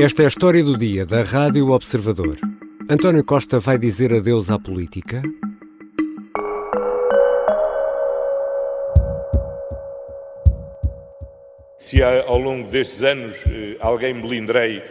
Esta é a história do dia da Rádio Observador. António Costa vai dizer adeus à política? Se ao longo destes anos alguém me melindrei,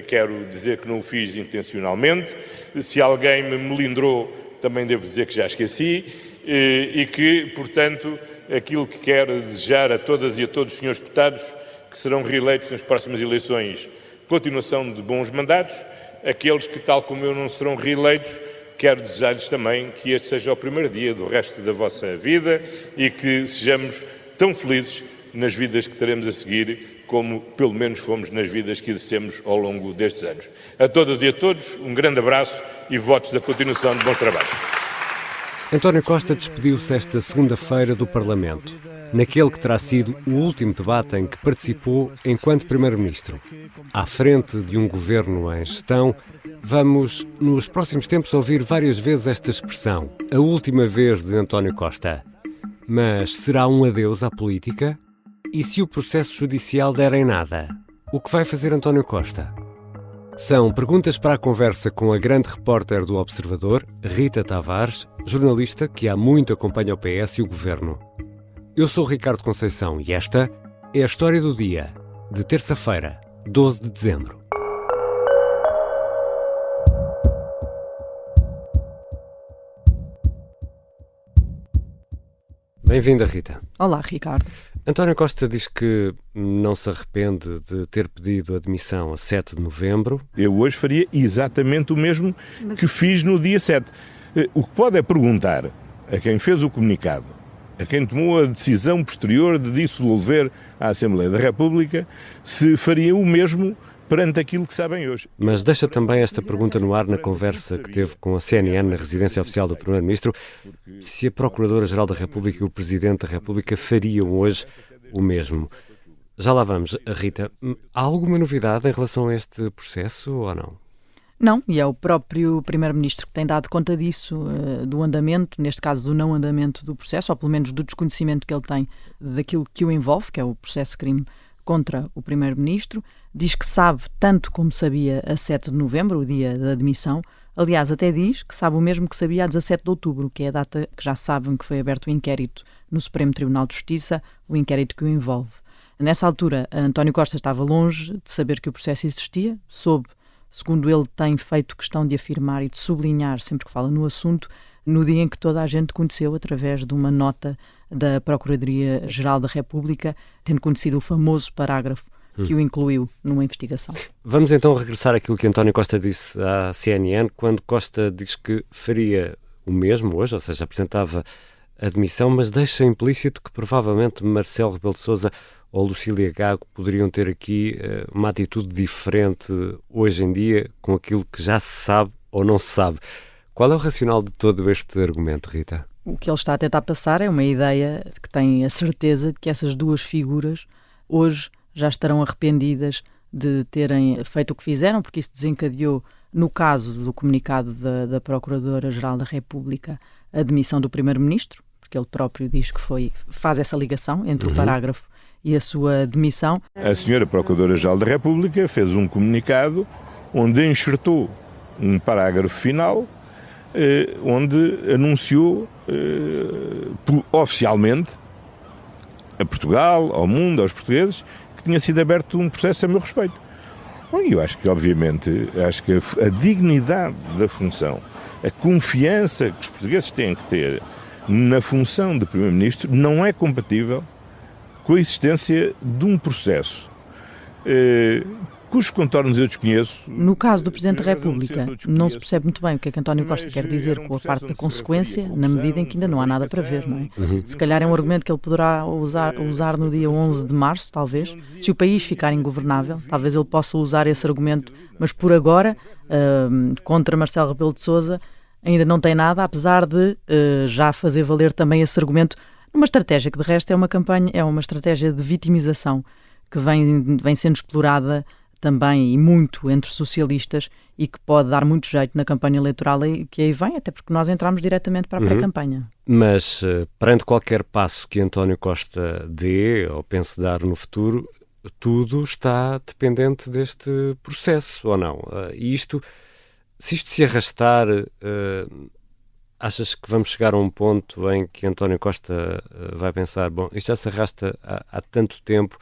quero dizer que não o fiz intencionalmente. Se alguém me melindrou, também devo dizer que já esqueci. E que, portanto, aquilo que quero desejar a todas e a todos os senhores deputados que serão reeleitos nas próximas eleições, continuação de bons mandatos. Aqueles que, tal como eu, não serão reeleitos, quero desejar-lhes também que este seja o primeiro dia do resto da vossa vida e que sejamos tão felizes nas vidas que teremos a seguir, como pelo menos fomos nas vidas que exercemos ao longo destes anos. A todas e a todos, um grande abraço e votos da continuação de bons trabalhos. António Costa despediu-se esta segunda-feira do Parlamento, naquele que terá sido o último debate em que participou enquanto Primeiro-Ministro. À frente de um governo em gestão, vamos, nos próximos tempos, ouvir várias vezes esta expressão, a última vez de António Costa. Mas será um adeus à política? E se o processo judicial der em nada? O que vai fazer António Costa? São perguntas para a conversa com a grande repórter do Observador, Rita Tavares, jornalista que há muito acompanha o PS e o Governo. Eu sou Ricardo Conceição e esta é a história do dia, de terça-feira, 12 de dezembro. Bem-vinda, Rita. Olá, Ricardo. António Costa diz que não se arrepende de ter pedido admissão a 7 de novembro. Eu hoje faria exatamente o mesmo que fiz no dia 7. O que pode é perguntar a quem fez o comunicado, a quem tomou a decisão posterior de dissolver a Assembleia da República, se faria o mesmo perante aquilo que sabem hoje. Mas deixa também esta pergunta no ar na conversa que teve com a CNN na residência oficial do Primeiro-Ministro, se a Procuradora-Geral da República e o Presidente da República fariam hoje o mesmo. Já lá vamos. Rita, há alguma novidade em relação a este processo ou não? Não, e é o próprio Primeiro-Ministro que tem dado conta disso, do andamento, neste caso do não andamento do processo, ou pelo menos do desconhecimento que ele tem daquilo que o envolve, que é o processo de crime contra o Primeiro-Ministro. Diz que sabe tanto como sabia a 7 de novembro, o dia da admissão. Aliás, até diz que sabe o mesmo que sabia a 17 de outubro, que é a data que já sabem que foi aberto o inquérito no Supremo Tribunal de Justiça, o inquérito que o envolve. Nessa altura, António Costa estava longe de saber que o processo existia, soube, segundo ele tem feito questão de afirmar e de sublinhar sempre que fala no assunto, no dia em que toda a gente conheceu através de uma nota da Procuradoria-Geral da República, tendo conhecido o famoso parágrafo que o incluiu numa investigação. Vamos então regressar àquilo que António Costa disse à CNN, quando Costa diz que faria o mesmo hoje, ou seja, apresentava admissão, mas deixa implícito que provavelmente Marcelo Rebelo de Sousa ou Lucília Gago poderiam ter aqui uma atitude diferente hoje em dia com aquilo que já se sabe ou não se sabe. Qual é o racional de todo este argumento, Rita? O que ele está a tentar passar é uma ideia de que tem a certeza de que essas duas figuras hoje já estarão arrependidas de terem feito o que fizeram, porque isso desencadeou, no caso do comunicado da Procuradora-Geral da República, a demissão do Primeiro-Ministro, porque ele próprio diz que faz essa ligação entre o parágrafo e a sua demissão. A senhora Procuradora-Geral da República fez um comunicado onde enxertou um parágrafo final, onde anunciou oficialmente a Portugal, ao mundo, aos portugueses, que tinha sido aberto um processo a meu respeito. Bom, eu acho que, obviamente, a dignidade da função, a confiança que os portugueses têm que ter na função de Primeiro-Ministro não é compatível com a existência de um processo cujos contornos eu desconheço. No caso do Presidente da República, não se percebe muito bem o que é que António Costa quer dizer com a parte da consequência, na medida em que ainda não há nada para ver, não é? Se calhar é um argumento que ele poderá usar no dia 11 de março, talvez. Se o país ficar ingovernável, talvez ele possa usar esse argumento, mas por agora, contra Marcelo Rebelo de Sousa, ainda não tem nada, apesar de já fazer valer também esse argumento, uma estratégia que de resto é uma estratégia de vitimização que vem sendo explorada também e muito entre socialistas e que pode dar muito jeito na campanha eleitoral que aí vem, até porque nós entramos diretamente para a pré-campanha. Mas perante qualquer passo que António Costa dê ou pense dar no futuro, tudo está dependente deste processo, ou não? Se isto se arrastar, achas que vamos chegar a um ponto em que António Costa vai pensar, bom, isto já se arrasta há tanto tempo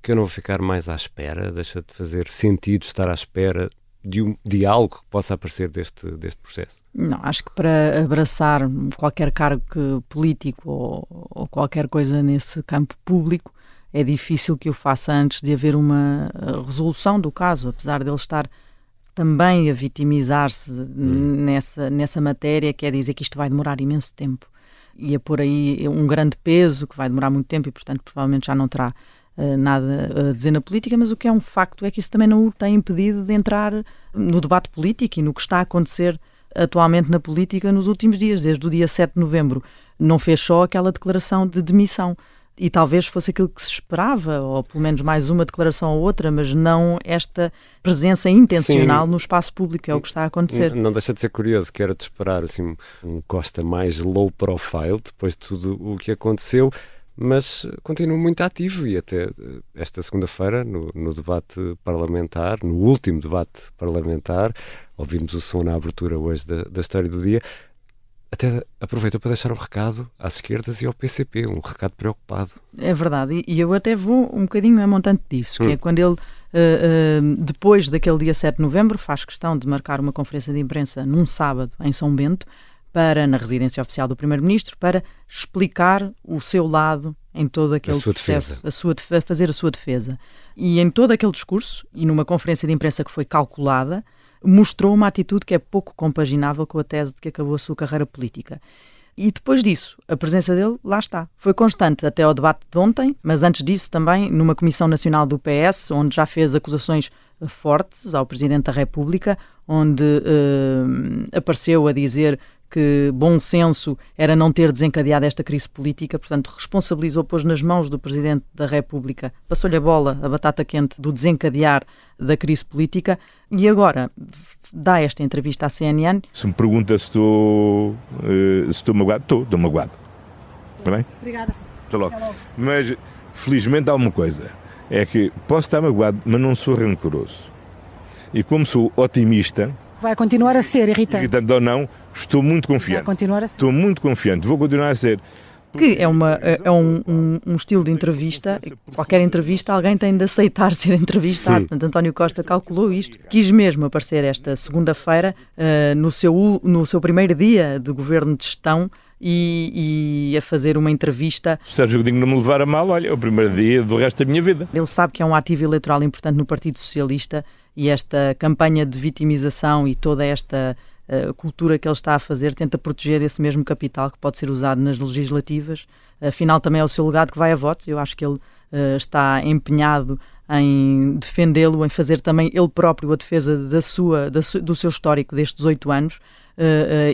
que eu não vou ficar mais à espera, deixa de fazer sentido estar à espera de algo que possa aparecer deste processo? Não, acho que para abraçar qualquer cargo político ou qualquer coisa nesse campo público, é difícil que o faça antes de haver uma resolução do caso, apesar de ele estar também a vitimizar-se nessa matéria, quer dizer que isto vai demorar imenso tempo e a pôr aí um grande peso que vai demorar muito tempo e, portanto, provavelmente já não terá nada a dizer na política, mas o que é um facto é que isso também não o tem impedido de entrar no debate político e no que está a acontecer atualmente na política nos últimos dias, desde o dia 7 de novembro. Não fez só aquela declaração de demissão. E talvez fosse aquilo que se esperava, ou pelo menos mais uma declaração ou outra, mas não esta presença intencional no espaço público, é o que está a acontecer. Não deixa de ser curioso, que era de esperar assim, um Costa mais low profile, depois de tudo o que aconteceu, mas continua muito ativo e até esta segunda-feira, no debate parlamentar, no último debate parlamentar, ouvimos o som na abertura hoje da História do Dia, até aproveitou para deixar um recado às esquerdas e ao PCP, um recado preocupado. É verdade, e eu até vou um bocadinho a montante disso, que é quando ele, depois daquele dia 7 de novembro, faz questão de marcar uma conferência de imprensa num sábado em São Bento, na residência oficial do Primeiro-Ministro, para explicar o seu lado em todo aquele processo, fazer a sua defesa. E em todo aquele discurso, e numa conferência de imprensa que foi calculada, mostrou uma atitude que é pouco compaginável com a tese de que acabou a sua carreira política. E depois disso, a presença dele, lá está. Foi constante até ao debate de ontem, mas antes disso também numa Comissão Nacional do PS, onde já fez acusações fortes ao Presidente da República, onde apareceu a dizer que bom senso era não ter desencadeado esta crise política, portanto responsabilizou, pôs nas mãos do Presidente da República, passou-lhe a bola, a batata quente do desencadear da crise política e agora dá esta entrevista à CNN. Se me pergunta se estou magoado, estou magoado. Está bem? Obrigada. Até logo. Mas felizmente há uma coisa, é que posso estar magoado, mas não sou rancoroso. E como sou otimista... Vai continuar a ser irritante. Irritante ou não, estou muito confiante. Vai continuar a ser. Estou muito confiante, vou continuar a ser. Que é um estilo de entrevista, qualquer entrevista alguém tem de aceitar ser entrevistado. Portanto, António Costa calculou isto, quis mesmo aparecer esta segunda-feira no seu primeiro dia de governo de gestão e a fazer uma entrevista. Se Sérgio Godinho não me levar a mal, olha, é o primeiro dia do resto da minha vida. Ele sabe que é um ativo eleitoral importante no Partido Socialista e esta campanha de vitimização e toda esta cultura que ele está a fazer tenta proteger esse mesmo capital que pode ser usado nas legislativas. Afinal, também é o seu legado que vai a votos. Eu acho que ele está empenhado em defendê-lo, em fazer também ele próprio a defesa do seu histórico destes 8 anos.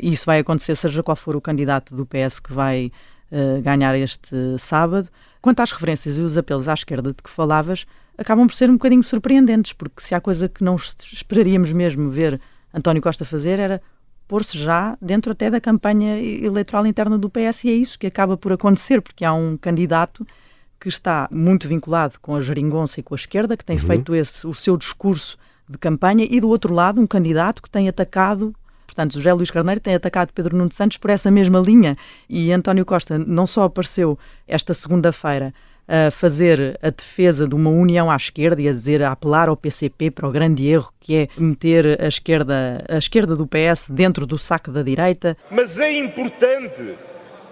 E isso vai acontecer seja qual for o candidato do PS que vai ganhar este sábado. Quanto às referências e os apelos à esquerda de que falavas, acabam por ser um bocadinho surpreendentes, porque se há coisa que não esperaríamos mesmo ver António Costa fazer era pôr-se já dentro até da campanha eleitoral interna do PS, e é isso que acaba por acontecer, porque há um candidato que está muito vinculado com a geringonça e com a esquerda, que tem feito o seu discurso de campanha, e do outro lado um candidato que tem atacado, portanto José Luís Carneiro tem atacado Pedro Nuno Santos por essa mesma linha, e António Costa não só apareceu esta segunda-feira a fazer a defesa de uma união à esquerda e a apelar ao PCP para o grande erro que é meter a esquerda do PS dentro do saco da direita. Mas é importante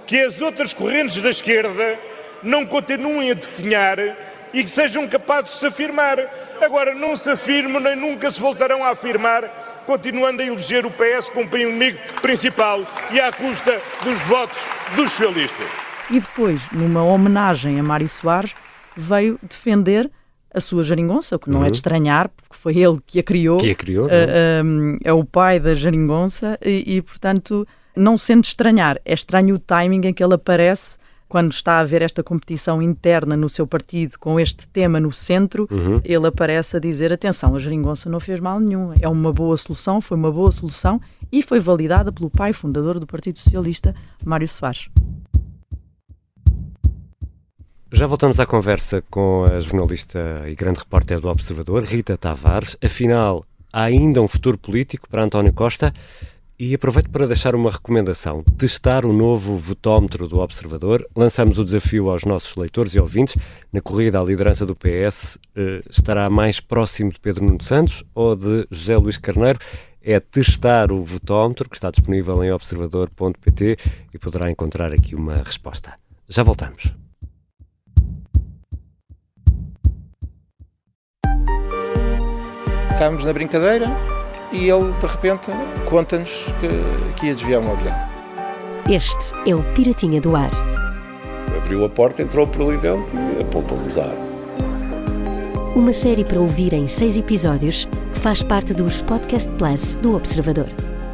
que as outras correntes da esquerda não continuem a definhar e que sejam capazes de se afirmar. Agora não se afirmam nem nunca se voltarão a afirmar, continuando a eleger o PS como inimigo principal e à custa dos votos dos socialistas. E depois, numa homenagem a Mário Soares, veio defender a sua geringonça, o que não é de estranhar, porque foi ele que a criou. É o pai da geringonça e, portanto, não sendo de estranhar. É estranho o timing em que ele aparece quando está a haver esta competição interna no seu partido com este tema no centro. Ele aparece a dizer, atenção, a geringonça não fez mal nenhum. É uma boa solução, foi uma boa solução e foi validada pelo pai fundador do Partido Socialista, Mário Soares. Já voltamos à conversa com a jornalista e grande repórter do Observador, Rita Tavares. Afinal, há ainda um futuro político para António Costa? E aproveito para deixar uma recomendação. Testar o novo votómetro do Observador. Lançamos o desafio aos nossos leitores e ouvintes. Na corrida à liderança do PS, estará mais próximo de Pedro Nuno Santos ou de José Luís Carneiro? É testar o votómetro, que está disponível em observador.pt, e poderá encontrar aqui uma resposta. Já voltamos. Estávamos na brincadeira e ele, de repente, conta-nos que ia desviar um avião. Este é o Piratinha do Ar. Abriu a porta, entrou por ali dentro e apontou-nos a ar. Uma série para ouvir em 6 episódios que faz parte dos Podcast Plus do Observador.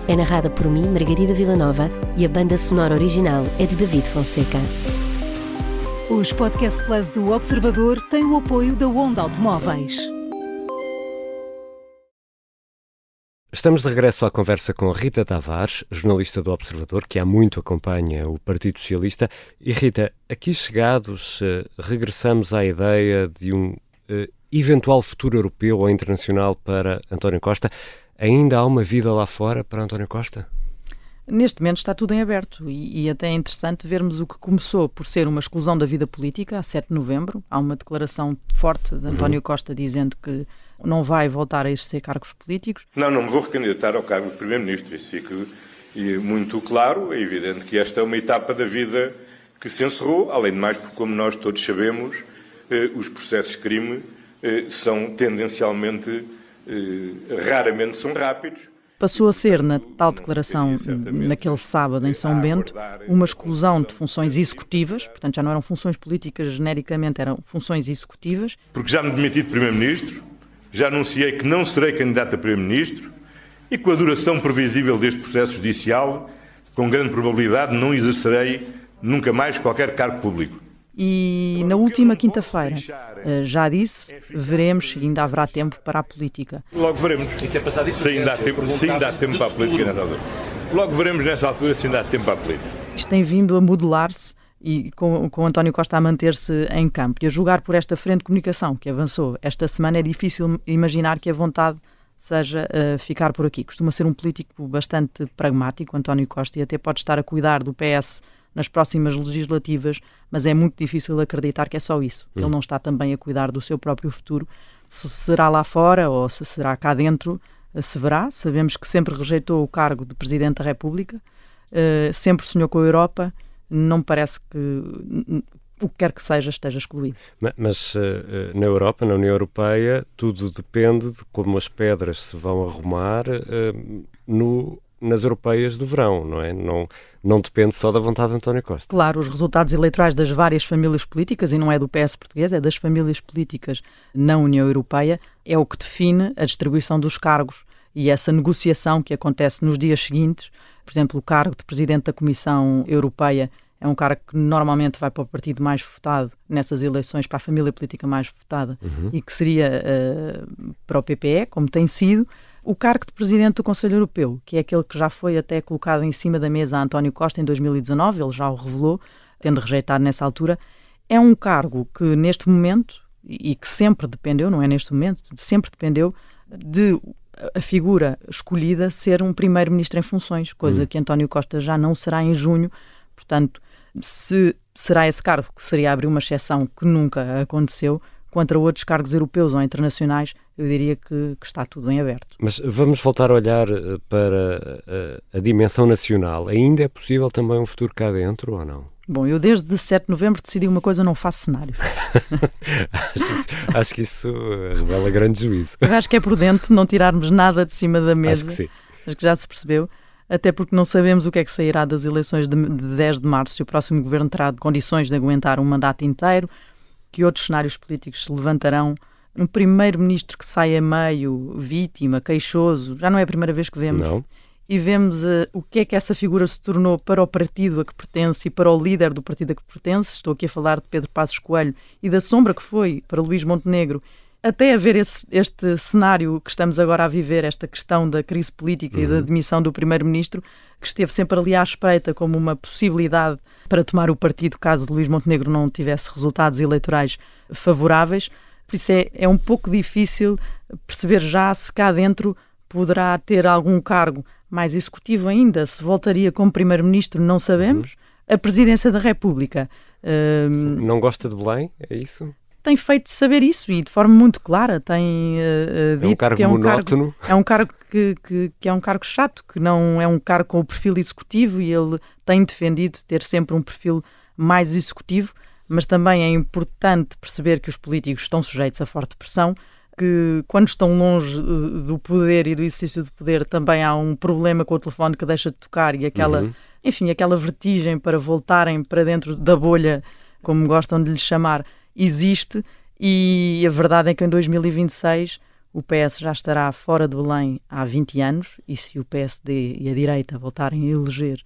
É narrada por mim, Margarida Villanova, e a banda sonora original é de David Fonseca. Os Podcast Plus do Observador têm o apoio da Onda Automóveis. Estamos de regresso à conversa com Rita Tavares, jornalista do Observador, que há muito acompanha o Partido Socialista. E Rita, aqui chegados, regressamos à ideia de um eventual futuro europeu ou internacional para António Costa. Ainda há uma vida lá fora para António Costa? Neste momento está tudo em aberto e até é interessante vermos o que começou por ser uma exclusão da vida política, a 7 de novembro. Há uma declaração forte de António Costa dizendo que não vai voltar a exercer cargos políticos. Não me vou recandidatar ao cargo de Primeiro-Ministro, isso fica muito claro. É evidente que esta é uma etapa da vida que se encerrou, além de mais porque, como nós todos sabemos, os processos de crime são tendencialmente, raramente são rápidos. Passou a ser, na tal declaração, naquele sábado em São Bento, uma exclusão de funções executivas, portanto já não eram funções políticas genericamente, eram funções executivas. Porque já me demiti de Primeiro-Ministro, já anunciei que não serei candidato a Primeiro-Ministro e com a duração previsível deste processo judicial, com grande probabilidade não exercerei nunca mais qualquer cargo público. E na última quinta-feira, já disse, veremos se ainda haverá tempo para a política. Logo veremos se ainda há tempo para a política nessa altura. Logo veremos nessa altura se ainda há tempo para a política. Isto tem vindo a modelar-se e com António Costa a manter-se em campo. E a julgar por esta frente de comunicação que avançou esta semana, é difícil imaginar que a vontade seja ficar por aqui. Costuma ser um político bastante pragmático, António Costa, e até pode estar a cuidar do PS nas próximas legislativas, mas é muito difícil acreditar que é só isso. Ele não está também a cuidar do seu próprio futuro. Se será lá fora ou se será cá dentro, se verá. Sabemos que sempre rejeitou o cargo de Presidente da República, sempre sonhou com a Europa. Não me parece que o que quer que seja esteja excluído. Mas na Europa, na União Europeia, tudo depende de como as pedras se vão arrumar nas europeias do verão, não é? Não depende só da vontade de António Costa. Claro, os resultados eleitorais das várias famílias políticas, e não é do PS português, é das famílias políticas na União Europeia, é o que define a distribuição dos cargos e essa negociação que acontece nos dias seguintes. Por exemplo, o cargo de Presidente da Comissão Europeia é um cargo que normalmente vai para o partido mais votado nessas eleições, para a família política mais votada, e que seria para o PPE, como tem sido. O cargo de Presidente do Conselho Europeu, que é aquele que já foi até colocado em cima da mesa a António Costa em 2019, ele já o revelou, tendo rejeitado nessa altura, é um cargo que neste momento, e que sempre dependeu, não é neste momento, sempre dependeu de a figura escolhida ser um primeiro-ministro em funções, coisa que António Costa já não será em junho. Portanto, se será esse cargo que seria abrir uma exceção que nunca aconteceu, contra outros cargos europeus ou internacionais, eu diria que está tudo em aberto. Mas vamos voltar a olhar para a dimensão nacional. Ainda é possível também um futuro cá dentro ou não? Bom, eu desde 7 de novembro decidi uma coisa, não faço cenários. acho que isso revela grande juízo. Eu acho que é prudente não tirarmos nada de cima da mesa. Acho que sim. Acho que já se percebeu. Até porque não sabemos o que é que sairá das eleições de 10 de março, se o próximo governo terá condições de aguentar um mandato inteiro, que outros cenários políticos se levantarão. Um primeiro-ministro que sai a meio, vítima, queixoso, já não é a primeira vez que vemos. Não. E vemos o que é que essa figura se tornou para o partido a que pertence e para o líder do partido a que pertence. Estou aqui a falar de Pedro Passos Coelho e da sombra que foi para Luís Montenegro até haver este cenário que estamos agora a viver, esta questão da crise política e da demissão do primeiro-ministro, que esteve sempre ali à espreita como uma possibilidade para tomar o partido caso Luís Montenegro não tivesse resultados eleitorais favoráveis. Por isso é um pouco difícil perceber já se cá dentro poderá ter algum cargo mais executivo ainda. Se voltaria como primeiro-ministro, não sabemos. A presidência da República... Não gosta de Belém? É isso? Tem feito saber isso e de forma muito clara. Tem dito cargo que é um monótono. cargo, é um cargo que é um cargo chato, que não é um cargo com o perfil executivo, e ele tem defendido ter sempre um perfil mais executivo, mas também é importante perceber que os políticos estão sujeitos a forte pressão, que quando estão longe do poder e do exercício de poder também há um problema com o telefone que deixa de tocar e aquela vertigem para voltarem para dentro da bolha, como gostam de lhe chamar, existe. E a verdade é que em 2026 o PS já estará fora de Belém há 20 anos, e se o PSD e a direita voltarem a eleger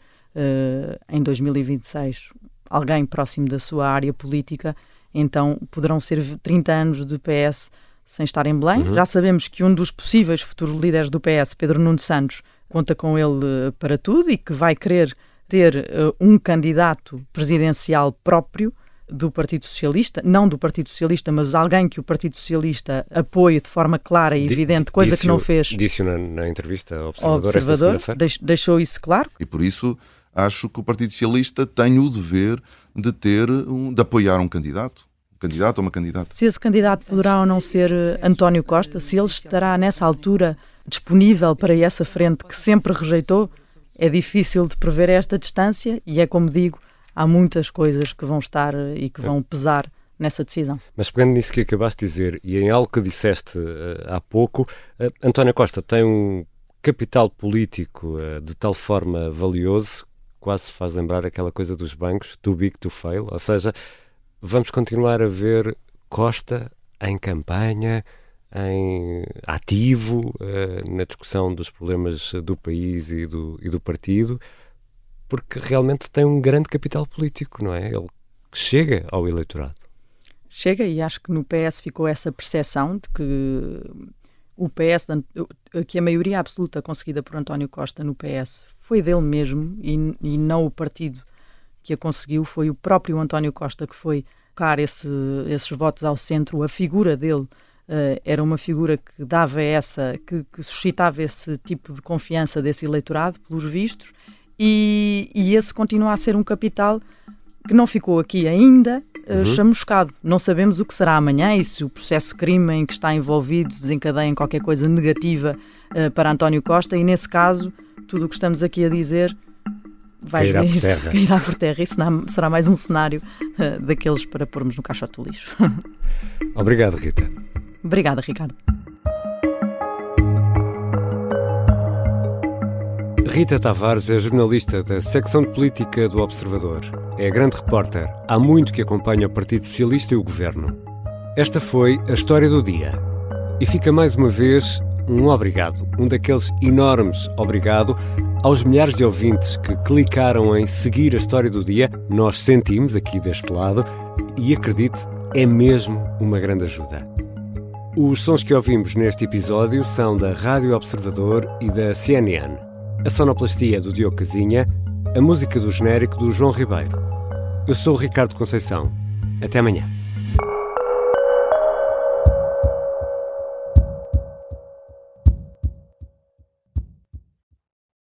em 2026 alguém próximo da sua área política, então poderão ser 30 anos de PS sem estar em Belém. Já sabemos que um dos possíveis futuros líderes do PS, Pedro Nuno Santos, conta com ele para tudo e que vai querer ter um candidato presidencial próprio do Partido Socialista, não do Partido Socialista, mas alguém que o Partido Socialista apoie de forma clara e evidente, coisa que não fez. Disse na entrevista ao Observador esta segunda-feira. Deixou isso claro. E por isso acho que o Partido Socialista tem o dever de de apoiar um candidato ou uma candidata. Se esse candidato poderá ou não ser António Costa, se ele estará nessa altura disponível para essa frente que sempre rejeitou, é difícil de prever esta distância e é como digo, há muitas coisas que vão estar e que vão pesar nessa decisão. Mas pegando nisso que acabaste de dizer e em algo que disseste há pouco, António Costa tem um capital político de tal forma valioso, quase faz lembrar aquela coisa dos bancos, too big to fail, ou seja, vamos continuar a ver Costa em campanha, em ativo, na discussão dos problemas do país e do partido, porque realmente tem um grande capital político, não é? Ele chega ao eleitorado. Chega, e acho que no PS ficou essa percepção de que o PS, que a maioria absoluta conseguida por António Costa no PS foi dele mesmo e não o partido que a conseguiu, foi o próprio António Costa que foi colocar esses votos ao centro. A figura dele era uma figura que dava que suscitava esse tipo de confiança desse eleitorado, pelos vistos, e esse continua a ser um capital que não ficou aqui ainda chamuscado. Não sabemos o que será amanhã e se o processo de crime em que está envolvido desencadeia em qualquer coisa negativa para António Costa, e nesse caso, tudo o que estamos aqui a dizer cairá por terra. Isso será mais um cenário daqueles para pormos no caixote do lixo. Obrigado, Rita. Obrigada, Ricardo. Rita Tavares é jornalista da secção de política do Observador. É a grande repórter. Há muito que acompanha o Partido Socialista e o Governo. Esta foi a história do dia. E fica mais uma vez um obrigado, um daqueles enormes obrigado aos milhares de ouvintes que clicaram em seguir a história do dia. Nós sentimos aqui deste lado e, acredite, é mesmo uma grande ajuda. Os sons que ouvimos neste episódio são da Rádio Observador e da CNN. A sonoplastia do Diogo Casinha, a música do genérico do João Ribeiro. Eu sou o Ricardo Conceição. Até amanhã.